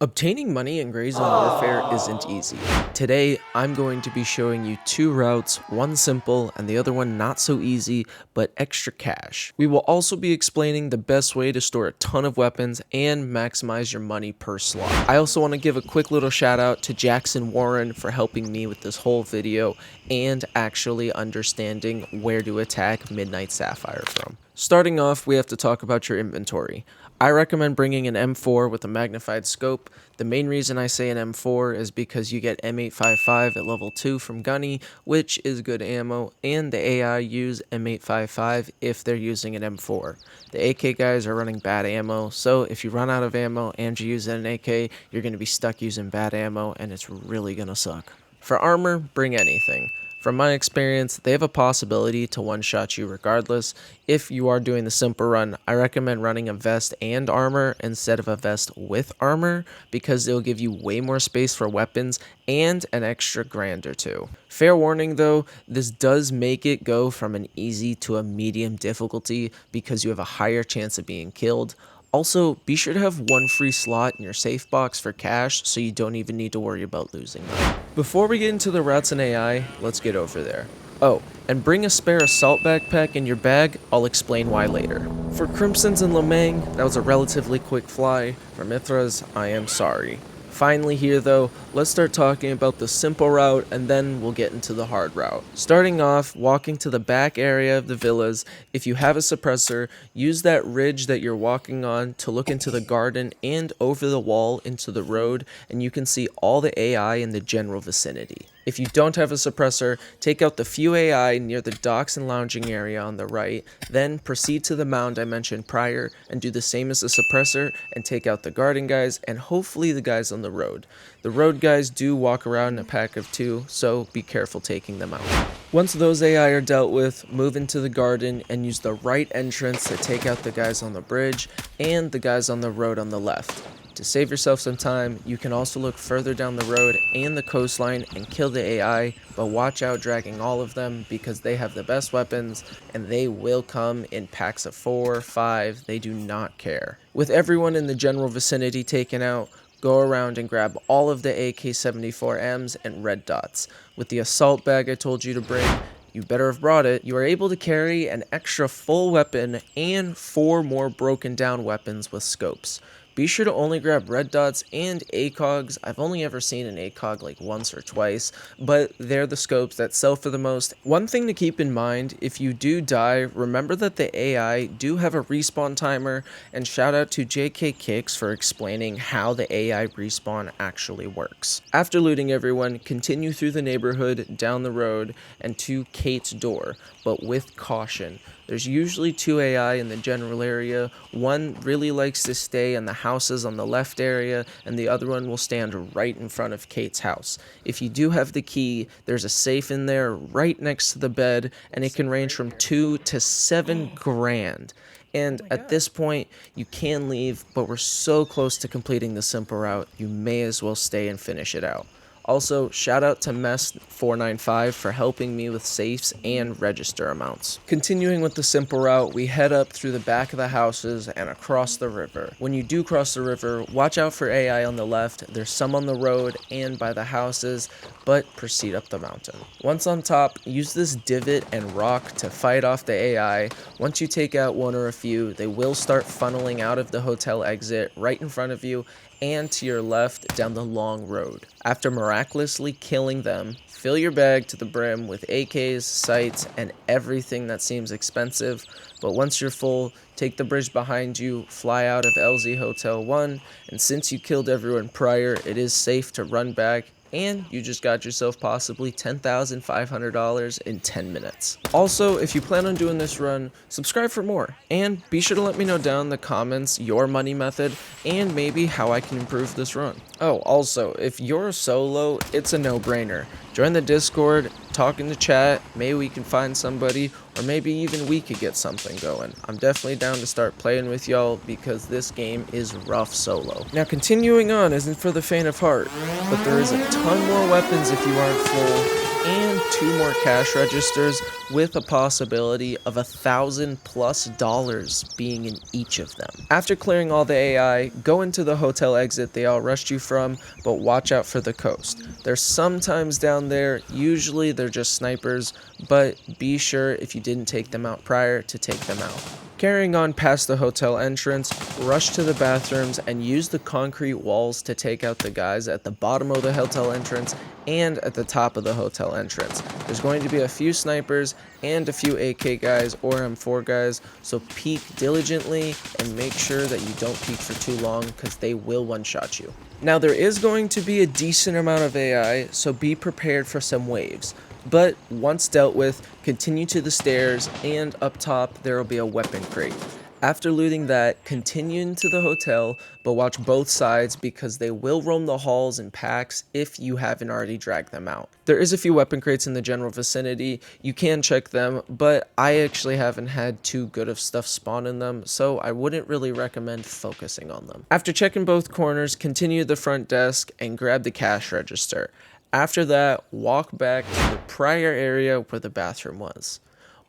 Obtaining money in Grayzone warfare isn't easy. Today, I'm going to be showing you two routes, one simple and the other one not so easy, but extra cash. We will also be explaining the best way to store a ton of weapons and maximize your money per slot. I also want to give a quick little shout out to Jackson Warren for helping me with this whole video and actually understanding where to attack Midnight Sapphire from. Starting off, we have to talk about your inventory. I recommend bringing an M4 with a magnified scope. The main reason I say an M4 is because you get M855 at level 2 from Gunny, which is good ammo, and the AI use M855 if they're using an M4. The AK guys are running bad ammo, so if you run out of ammo and you use an AK, you're going to be stuck using bad ammo, and it's really going to suck. For armor, bring anything. From my experience, they have a possibility to one-shot you regardless. If you are doing the simple run, I recommend running a vest and armor instead of a vest with armor because it'll give you way more space for weapons and an extra grand or two. Fair warning though, this does make it go from an easy to a medium difficulty because you have a higher chance of being killed. Also, be sure to have one free slot in your safe box for cash so you don't even need to worry about losing them. Before we get into the routes and AI, let's get over there. Oh, and bring a spare assault backpack in your bag, I'll explain why later. For Crimsons and Lamang, that was a relatively quick fly. For Mithras, I am sorry. Finally here though, let's start talking about the simple route and then we'll get into the hard route. Starting off, walking to the back area of the villas, if you have a suppressor, use that ridge that you're walking on to look into the garden and over the wall into the road, and you can see all the AI in the general vicinity. If you don't have a suppressor, take out the few AI near the docks and lounging area on the right, then proceed to the mound I mentioned prior and do the same as the suppressor and take out the garden guys and hopefully the guys on the road. The road guys do walk around in a pack of 2, so be careful taking them out. Once those AI are dealt with, move into the garden and use the right entrance to take out the guys on the bridge and the guys on the road on the left. To save yourself some time, you can also look further down the road and the coastline and kill the AI, but watch out dragging all of them because they have the best weapons and they will come in packs of 4, 5, they do not care. With everyone in the general vicinity taken out, go around and grab all of the AK-74Ms and red dots. With the assault bag I told you to bring, you better have brought it, you are able to carry an extra full weapon and 4 more broken down weapons with scopes. Be sure to only grab red dots and ACOGs. I've only ever seen an ACOG like once or twice, but they're the scopes that sell for the most. One thing to keep in mind, if you do die, remember that the AI do have a respawn timer, and shout out to JK Kicks for explaining how the AI respawn actually works. After looting everyone, continue through the neighborhood, down the road, and to Kate's door, but with caution. There's usually 2 AI in the general area. One really likes to stay in the houses on the left area, and the other one will stand right in front of Kate's house. If you do have the key, there's a safe in there right next to the bed, and it can range from 2 to 7 grand. And at this point, you can leave, but we're so close to completing the simple route, you may as well stay and finish it out. Also, shout out to Mess495 for helping me with safes and register amounts. Continuing with the simple route, we head up through the back of the houses and across the river. When you do cross the river, watch out for AI on the left. There's some on the road and by the houses, but proceed up the mountain. Once on top, use this divot and rock to fight off the AI. Once you take out one or a few, they will start funneling out of the hotel exit right in front of you and to your left down the long road. After miraculously killing them, fill your bag to the brim with AKs, sights, and everything that seems expensive, but once you're full, take the bridge behind you, fly out of LZ Hotel 1, and since you killed everyone prior, it is safe to run back, and you just got yourself possibly $10,500 in 10 minutes. Also, if you plan on doing this run, subscribe for more, and be sure to let me know down in the comments your money method and maybe how I can improve this run. Oh, also, if you're a solo, it's a no-brainer. Join the Discord, talk in the chat, maybe we can find somebody, or maybe even we could get something going. I'm definitely down to start playing with y'all because this game is rough solo. Now continuing on isn't for the faint of heart, but there is a ton more weapons if you aren't full, and 2 more cash registers with a possibility of $1,000+ being in each of them. After clearing all the AI, go into the hotel exit they all rushed you from, but watch out for the coast. They're sometimes down there, usually they're just snipers, but be sure if you didn't take them out prior to take them out. Carrying on past the hotel entrance, rush to the bathrooms and use the concrete walls to take out the guys at the bottom of the hotel entrance and at the top of the hotel entrance. There's going to be a few snipers and a few AK guys or M4 guys, so peek diligently and make sure that you don't peek for too long because they will one-shot you. Now there is going to be a decent amount of AI, so be prepared for some waves. But once dealt with, continue to the stairs, and up top there will be a weapon crate. After looting that, continue into the hotel, but watch both sides because they will roam the halls in packs if you haven't already dragged them out. There is a few weapon crates in the general vicinity, you can check them, but I actually haven't had too good of stuff spawn in them, so I wouldn't really recommend focusing on them. After checking both corners, continue to the front desk and grab the cash register. After that, walk back to the prior area where the bathroom was.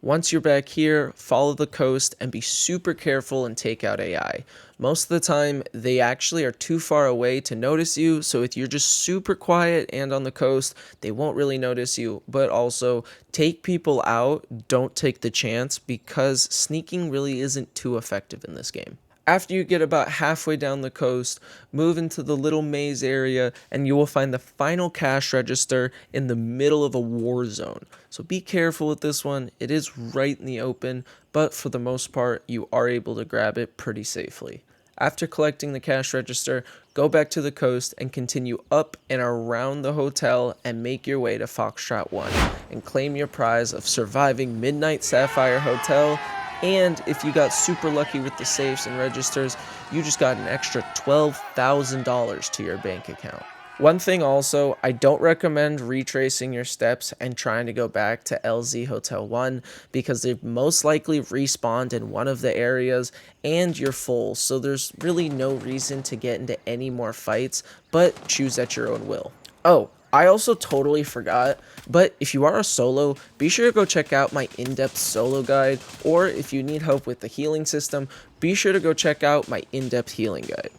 Once you're back here, follow the coast and be super careful and take out AI. Most of the time, they actually are too far away to notice you, so if you're just super quiet and on the coast, they won't really notice you, but also take people out, don't take the chance, because sneaking really isn't too effective in this game. After you get about halfway down the coast, move into the little maze area and you will find the final cash register in the middle of a war zone. So be careful with this one, it is right in the open, but for the most part you are able to grab it pretty safely. After collecting the cash register, go back to the coast and continue up and around the hotel and make your way to Foxtrot 1 and claim your prize of surviving Midnight Sapphire Hotel. And if you got super lucky with the safes and registers, you just got an extra $12,000 to your bank account. One thing also, I don't recommend retracing your steps and trying to go back to LZ Hotel 1 because they've most likely respawned in one of the areas and you're full, so there's really no reason to get into any more fights, but choose at your own will. Oh, I also totally forgot, but if you are a solo, be sure to go check out my in-depth solo guide, or if you need help with the healing system, be sure to go check out my in-depth healing guide.